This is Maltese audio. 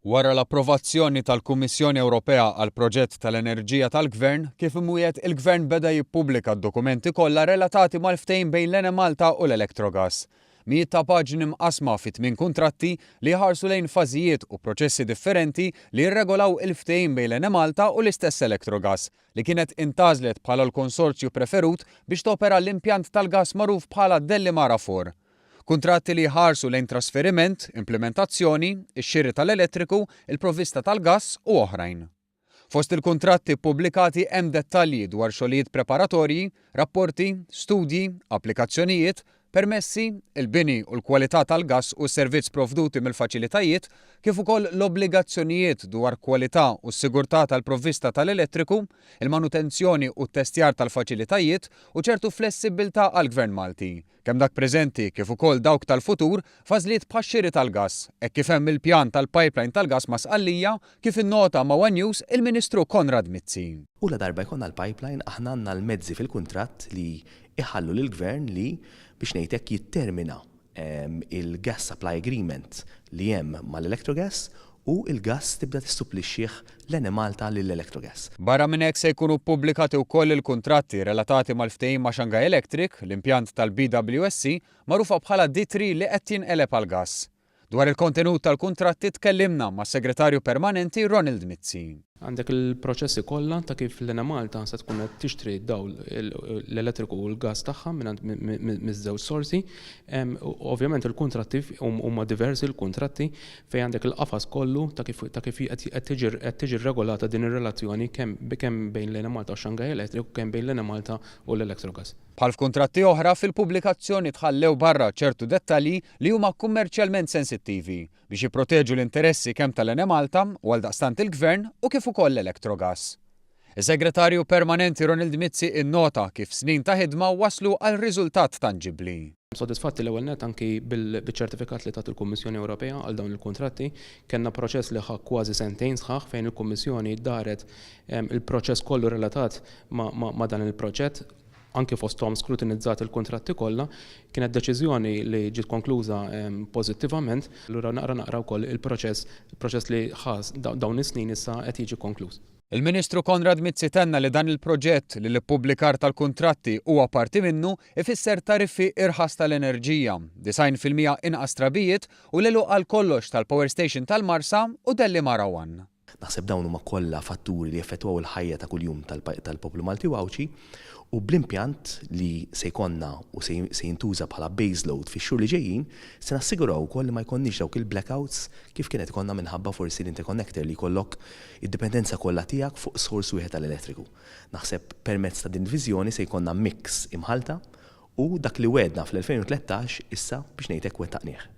Wara l-approvazzjoni tal-Kummissjoni Ewropea għal proġett tal-enerġija tal-Gvern, kif imwiet il-Gvern beda jippubblika d-dokumenti kollha relatati mal-ftehim bejn l-Ene Malta u l-Electrogas. Mijiet ta' paġni mqasma fi 8 kuntratti li jħarsu lejn fażijiet u proċessi differenti li jirregolaw il-ftehim bejn l-Ene Malta u l-istess Electrogas, li kienet intażlet bħala l-konsorzju preferut biex topera l-impjant tal-gas magħruf bħala Dellimara 4. Kuntratti li jħarsu lejn trasferiment, implementazzjoni, ix-xiri tal-elettriku, il-provvista tal-gass u oħrajn. Fost il-kuntratti pubblikati hemm dettalji dwar xogħlijiet preparatorji, rapporti, studji, applikazzjonijiet, permessi, il-bini u l-kwalità tal-gass u s-servizz provduti mill-faċilitajiet, kif ukoll l-obbligazzjonijiet dwar kwalità u s-sigurtà tal-provvista tal-elettriku, il-manutenzjoni u t-testjar tal-faċilitajiet u ċertu flessibilità għall-Gvern Malti, kemm dak preżenti kif ukoll dawk tal-futur f'għażliet bħax-xiri tal-gass, hekk kif hemm il-pjan tal-pipeline tal-gass ma' Sqallija kif innota ma' One News il-Ministru Konrad Mizzi. U la darba jkollna l-pipeline aħna għandna l-mezzi fil-kuntratt li iħallu lill-Gvern li biex ngħidlek jittermina il-gas supply agreement li hemm mal-Electrogas u il-gas tibda tissupplixxih l-Ene Malta lill-Electrogas. Barra minn hekk se jkunu ppubblikati wkoll il-kuntratti relatati mal-ftehim ma' Shanghai Electric, l-impjant tal-BWSC, magħrufa bħala D3 li qed jinqeleb għall-gass. Dwar il-kontenut tal-kuntratti tkellimna mas segretarju permanenti Ronald Mizzi. Għandek il-proċessi kollha ta' kif l-Ene Malta se tkun qed tixtri dawl l-elettriku u l-gass tagħha miż-żewġ sorsi. Ovvjament il-kuntratti huma diversi l-kuntratti fejn għandek il-qafas kollu ta' kif qed tiġi regolata din ir-relazzjoni kemm bejn l-Ene Malta u Shanghai Electric u kemm bejn l-Ene Malta u l-Electrogas. Bħal f'kuntratti oħra fil-pubblikazzjoni tħallew barra ċertu dettalji li huma kummerċjalment sensittivi biex jipproteġu l-interessi kemm tal-Ene Malta u għaldaqstant il-Gvern u kif ukoll l-Electrogas. Is-Segretarju Permanenti Ronald Mizzi innota kif snin ta' ħidma waslu għal riżultat tanġibbli. Sodisfatti l-ewwel net anki bil-ċertifikat li tat il-Kummissjoni Ewropea għal dawn il-kuntratti, kellna proċess li ħa kważi sentejn sħaħ fejn il-Kummissjoni daret il-proċess kollu relatat ma' dan il-proġett. Anke fosthom skrutinizzat il-kontratti kollha, kienet deċiżjoni li ġiet konkluża pożittivament, allura naqra wkoll il-proċess li ħas dawn is-snin issa qed jiġi konkluż. Il-Ministru Konrad Mizzi tenna li dan il-proġett li l-ippublikar tal-kuntratti huwa parti minnu ifisser tariffi irħas tal-enerġija, 90% inqas trabijiet u l għal kollox tal-Power Station tal-Marsa u Dellimara 1. Naħseb dawn huma kollha fatturi li effettwaw il-ħajja ta' kuljum tal-poplu Malti Wawċi u bl-impjant li se jkollna u se jintuża bħala baseload fix-xhur li ġejjin se nassiguraw ukoll li ma jkollniex dawk il-blackouts kif kienet ikollna minħabba forsi l-interconnector li jkollok id-dipendenza kollha tiegħek fuq sors wieħed tal-elettriku. Naħseb permezz ta' din viżjoni se jkollna mix imħalta u dak li wedna fl-2013 issa biex ngħidlek wettaqnieh.